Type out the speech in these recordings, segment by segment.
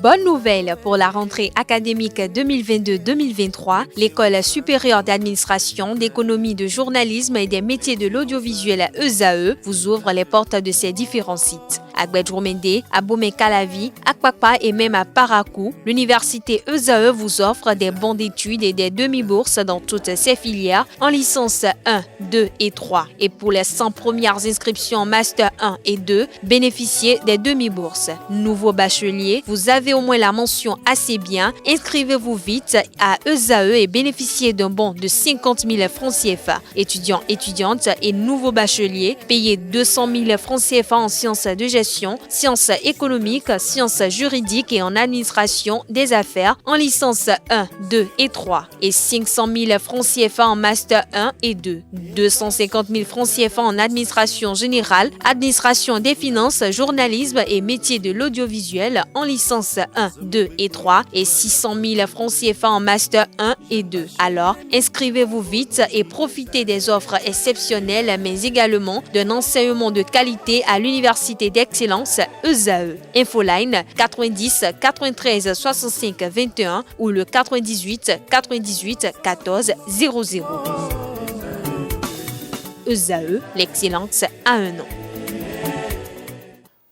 Bonne nouvelle pour la rentrée académique 2022-2023, l'École supérieure d'administration, d'économie, de journalisme et des métiers de l'audiovisuel ESAE vous ouvre les portes de ses différents sites. À Gbedjomende, à Bomé-Calavi, à Kpakpa et même à Parakou, l'université ESAE vous offre des bons d'études et des demi-bourses dans toutes ses filières en licence 1, 2 et 3. Et pour les 100 premières inscriptions en master 1 et 2, bénéficiez des demi-bourses. Nouveau bachelier, vous avez au moins la mention assez bien. Inscrivez-vous vite à ESAE et bénéficiez d'un bon de 50 000 francs CFA. Étudiants, étudiantes et nouveaux bacheliers, payez 200 000 francs CFA en sciences de gestion, sciences économiques, sciences juridiques et en administration des affaires en licence 1, 2 et 3 et 500 000 francs CFA en master 1 et 2, 250 000 francs CFA en administration générale, administration des finances, journalisme et métiers de l'audiovisuel en licence 1, 2 et 3 et 600 000 francs CFA en master 1 et 2. Alors, inscrivez-vous vite et profitez des offres exceptionnelles mais également d'un enseignement de qualité à l'université d'excellence ESAE. Infoline 90 93 65 21 ou le 98 98 14 00. ESAE, l'excellence à un nom.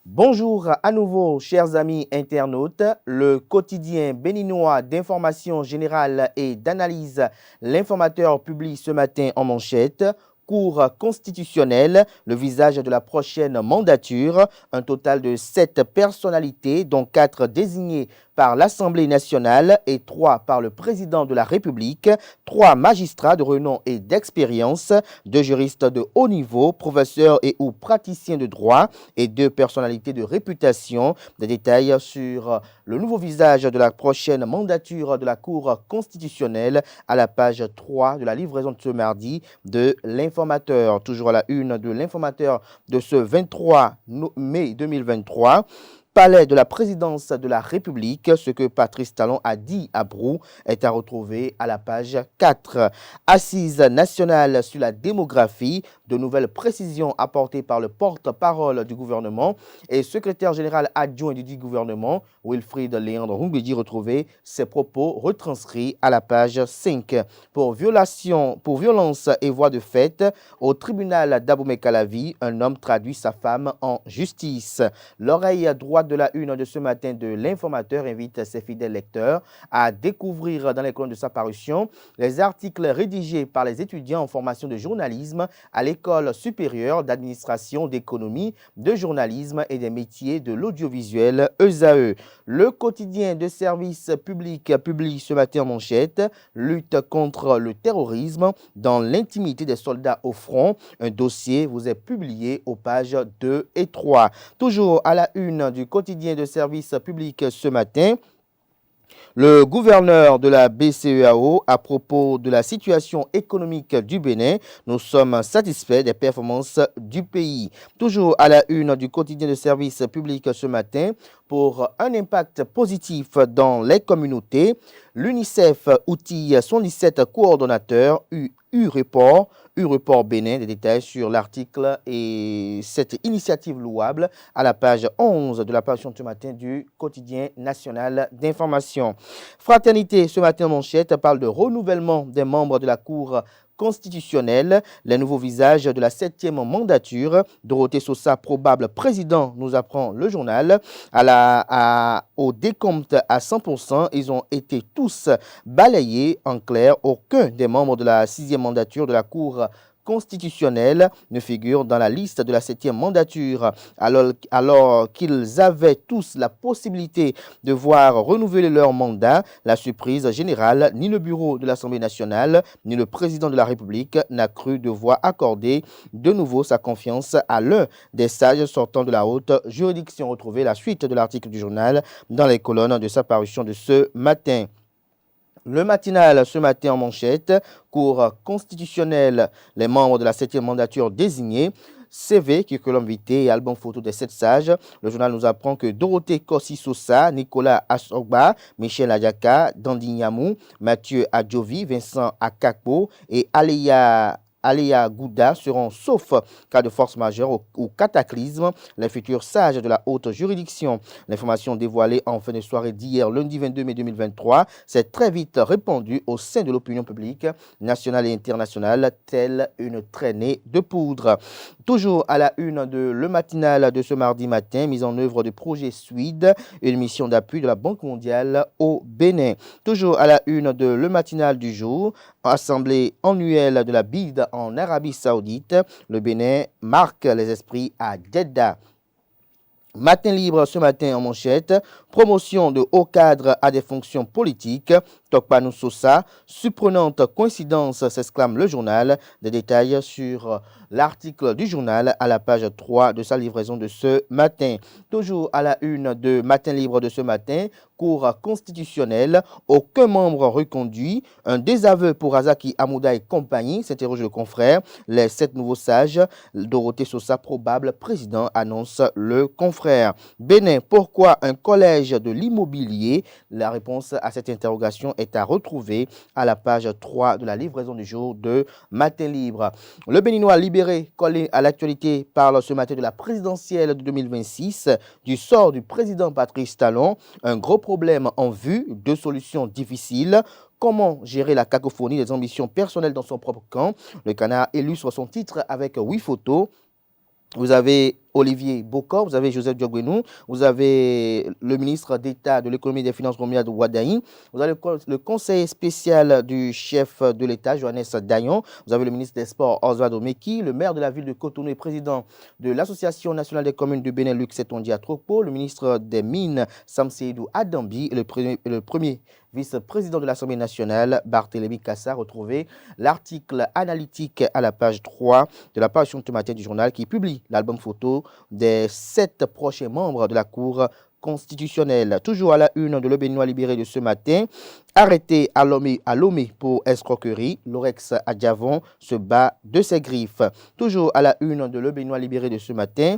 Bonjour à nouveau, chers amis internautes. Le quotidien béninois d'information générale et d'analyse, l'informateur publie ce matin en manchette: Cour constitutionnelle, le visage de la prochaine mandature. Un total de 7 personnalités, dont 4 désignées par l'Assemblée nationale et 3 par le président de la République, 3 magistrats de renom et d'expérience, 2 juristes de haut niveau, professeurs et ou praticiens de droit et 2 personnalités de réputation. Des détails sur le nouveau visage de la prochaine mandature de la Cour constitutionnelle à la page 3 de la livraison de ce mardi de l'Informateur. Toujours à la une de l'Informateur de ce 23 mai 2023. Palais de la présidence de la République, ce que Patrice Talon a dit à Brou est à retrouver à la page 4. Assise nationale sur la démographie, de nouvelles précisions apportées par le porte-parole du gouvernement et secrétaire général adjoint du dit gouvernement, Wilfried Léandre Rungwedi, retrouvé ses propos retranscrits à la page 5. Pour violence et voie de fait, au tribunal d'Abomey-Calavi, un homme traduit sa femme en justice. L'oreille droite de la une de ce matin de l'Informateur invite ses fidèles lecteurs à découvrir dans les colonnes de sa parution les articles rédigés par les étudiants en formation de journalisme à l'École supérieure d'administration, d'économie, de journalisme et des métiers de l'audiovisuel ESAE. Le quotidien de service public publie ce matin en manchette: lutte contre le terrorisme dans l'intimité des soldats au front. Un dossier vous est publié aux pages 2 et 3. Toujours à la une du quotidien de service public ce matin, le gouverneur de la BCEAO à propos de la situation économique du Bénin: nous sommes satisfaits des performances du pays. Toujours à la une du quotidien de service public ce matin, pour un impact positif dans les communautés, l'UNICEF outille son 17 coordonnateurs U-Report Bénin. Des détails sur l'article et cette initiative louable à la page 11 de la parution ce matin du quotidien national d'information. Fraternité ce matin en manchette parle de renouvellement des membres de la Cour constitutionnelle, les nouveaux visages de la 7e mandature. Dorothée Sosa, probable président, nous apprend le journal. Au décompte à 100%, ils ont été tous balayés. En clair, aucun des membres de la 6e mandature de la Cour constitutionnelle ne figure dans la liste de la 7e mandature, alors qu'ils avaient tous la possibilité de voir renouveler leur mandat. La surprise générale, ni le bureau de l'Assemblée nationale, ni le président de la République n'a cru devoir accorder de nouveau sa confiance à l'un des sages sortant de la haute juridiction. Retrouvez la suite de l'article du journal dans les colonnes de sa parution de ce matin. Le matinal ce matin en manchette: Cour constitutionnelle, les membres de la 7e mandature désignés. CV, curriculum vitae et album photo des 7 sages. Le journal nous apprend que Dorothée Kossi-Sosa, Nicolas Assogba, Michel Adjaka, Dandy Nyamou, Mathieu Adjovi, Vincent Akakpo et Aleya Aléa Gouda seront sauf cas de force majeure ou cataclysme les futurs sages de la haute juridiction. L'information dévoilée en fin de soirée d'hier, lundi 22 mai 2023, s'est très vite répandue au sein de l'opinion publique nationale et internationale, telle une traînée de poudre. Toujours à la une de Le Matinal de ce mardi matin, mise en œuvre du projet SWID, une mission d'appui de la Banque mondiale au Bénin. Toujours à la une de Le Matinal du jour, assemblée annuelle de la BID en Arabie Saoudite, le Bénin marque les esprits à Jeddah. Matin libre ce matin en manchette, promotion de hauts cadres à des fonctions politiques, Tokpanou Sosa, surprenante coïncidence s'exclame le journal. Des détails sur l'article du journal à la page 3 de sa livraison de ce matin. Toujours à la une de Matin libre de ce matin, Cour constitutionnelle, aucun membre reconduit, un désaveu pour Azaki Amouda et compagnie, s'interroge le confrère. Les 7 nouveaux sages, Dorothée Sosa probable président, annonce le confrère. Bénin, pourquoi un collège de l'immobilier? La réponse à cette interrogation est à retrouver à la page 3 de la livraison du jour de Matin libre. Le Béninois libéré, collé à l'actualité, parle ce matin de la présidentielle de 2026, du sort du président Patrice Talon, un gros problème en vue, 2 solutions difficiles. Comment gérer la cacophonie des ambitions personnelles dans son propre camp? Le Canard illustre son titre avec 8 photos. Vous avez Olivier Bokor, vous avez Joseph Diogwenou, vous avez le ministre d'État de l'économie et des finances, Romuald Ouadaï, vous avez le conseiller spécial du chef de l'État, Johannes Dayon, vous avez le ministre des Sports, Oswald Meki, le maire de la ville de Cotonou et président de l'Association nationale des communes du Benelux, Setondi Atropo, le ministre des Mines, Samseidou Adambi, et le premier vice-président de l'Assemblée nationale, Barthélémy Kassa. Retrouvez l'article analytique à la page 3 de la parution ce matin du journal qui publie l'album photo des 7 prochains membres de la Cour constitutionnelle. Toujours à la une de Le Béninois libéré de ce matin, arrêté à Lomé pour escroquerie, l'Orex à Diavon se bat de ses griffes. Toujours à la une de Le Béninois libéré de ce matin,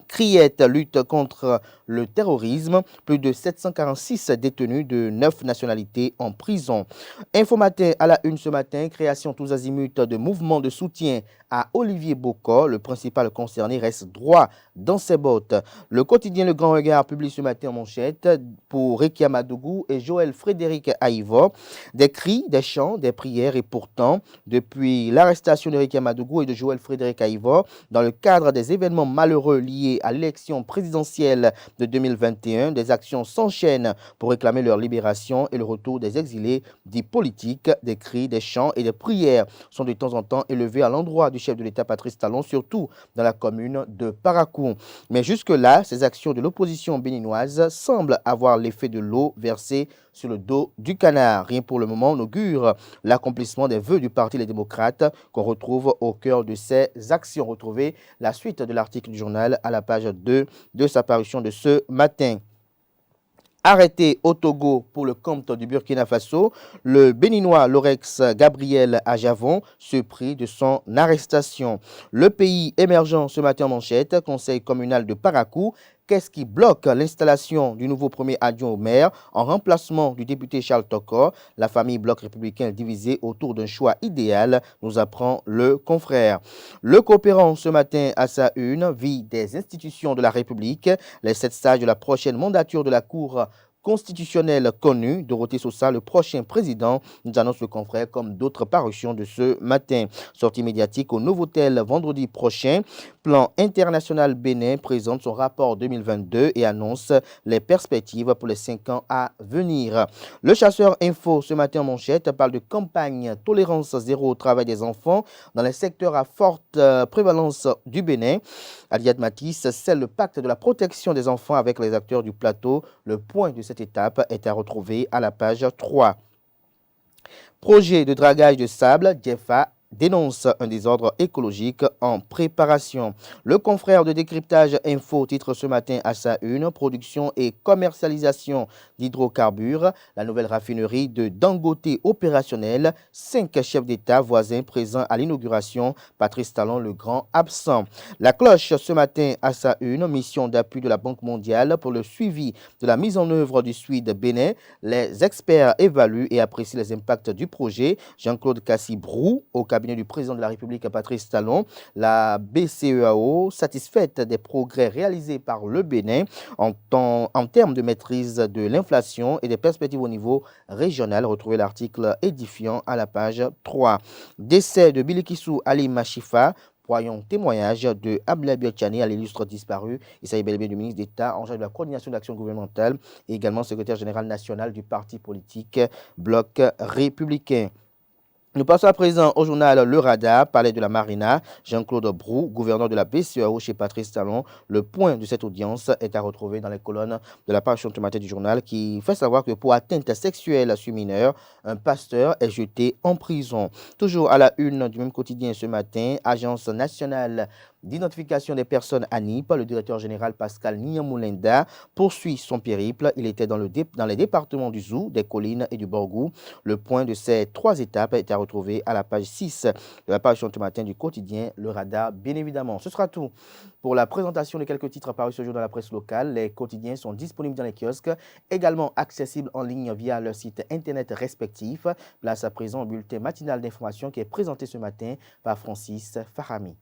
Criette lutte contre le terrorisme, plus de 746 détenus de 9 nationalités en prison. Infomatin à la une ce matin, création tous azimuts de mouvements de soutien à Olivier Bokor, le principal concerné reste droit dans ses bottes. Le quotidien Le Grand Regard publie ce matin en manchette pour Rekia Madougou et Joël Frédéric Aïvo, des cris, des chants, des prières et pourtant, depuis l'arrestation de Rekia Madougou et de Joël Frédéric Aïvo, dans le cadre des événements malheureux liés à l'élection présidentielle de 2021, des actions s'enchaînent pour réclamer leur libération et le retour des exilés dits politiques. Des cris, des chants et des prières sont de temps en temps élevés à l'endroit du chef de l'État Patrice Talon, surtout dans la commune de Parakou. Mais jusque-là, ces actions de l'opposition béninoise semblent avoir l'effet de l'eau versée sur le dos du canard. Rien pour le moment n'augure l'accomplissement des vœux du Parti Les Démocrates qu'on retrouve au cœur de ces actions. Retrouvez la suite de l'article du journal à la page 2 de sa parution de ce matin. Arrêté au Togo pour le compte du Burkina Faso, le Béninois Lorex Gabriel Ajavon se prie de son arrestation. Le pays émergent ce matin en manchette, conseil communal de Parakou. Qu'est-ce qui bloque l'installation du nouveau premier adjoint au maire en remplacement du député Charles Tokor? La famille bloc républicain divisée autour d'un choix idéal, nous apprend le confrère. Le coopérant ce matin à sa une vit des institutions de la République. Les 7 sages de la prochaine mandature de la Cour constitutionnelle connue, Dorothée Sosa, le prochain président, nous annonce le confrère comme d'autres parutions de ce matin. Sortie médiatique au Novotel vendredi prochain, Plan international Bénin présente son rapport 2022 et annonce les perspectives pour les 5 ans à venir. Le Chasseur Info ce matin en manchette parle de campagne tolérance zéro au travail des enfants dans les secteurs à forte prévalence du Bénin. Aliad Matisse scelle le pacte de la protection des enfants avec les acteurs du plateau. Le point de cette étape est à retrouver à la page 3. Projet de dragage de sable, Jefa dénonce un désordre écologique en préparation. Le confrère de décryptage Info titre ce matin à sa une, production et commercialisation d'hydrocarbures, la nouvelle raffinerie de Dangote opérationnelle, 5 chefs d'État voisins présents à l'inauguration, Patrice Talon le grand absent. La cloche ce matin à sa une, mission d'appui de la Banque mondiale pour le suivi de la mise en œuvre du SWID Bénin. Les experts évaluent et apprécient les impacts du projet. Jean-Claude Cassi-Brou, au cabinet du président de la République, Patrice Talon. La BCEAO, satisfaite des progrès réalisés par le Bénin en termes de maîtrise de l'inflation et des perspectives au niveau régional. Retrouvez l'article édifiant à la page 3. Décès de Bilikissou Ali Machifa. Voyons témoignage de Abla Biotchani à l'illustre disparu. Il s'agit bel et bien du ministre d'État en charge de la coordination de l'action gouvernementale et également secrétaire général national du parti politique Bloc républicain. Nous passons à présent au journal Le Radar, palais de la Marina. Jean-Claude Brou, gouverneur de la BCEAO chez Patrice Talon. Le point de cette audience est à retrouver dans les colonnes de la page matin du journal qui fait savoir que pour atteinte sexuelle sur mineur, un pasteur est jeté en prison. Toujours à la une du même quotidien ce matin, Agence nationale d'identification des personnes ANIP, le directeur général Pascal Niamoulinda poursuit son périple. Il était dans les départements du Zou, des Collines et du Borgou. Le point de ces 3 étapes est à retrouver à la page 6 de la page matin du quotidien Le Radar, bien évidemment. Ce sera tout pour la présentation de quelques titres parus ce jour dans la presse locale. Les quotidiens sont disponibles dans les kiosques, également accessibles en ligne via leur site internet respectif. Place à présent au bulletin matinal d'information qui est présenté ce matin par Francis Fahami.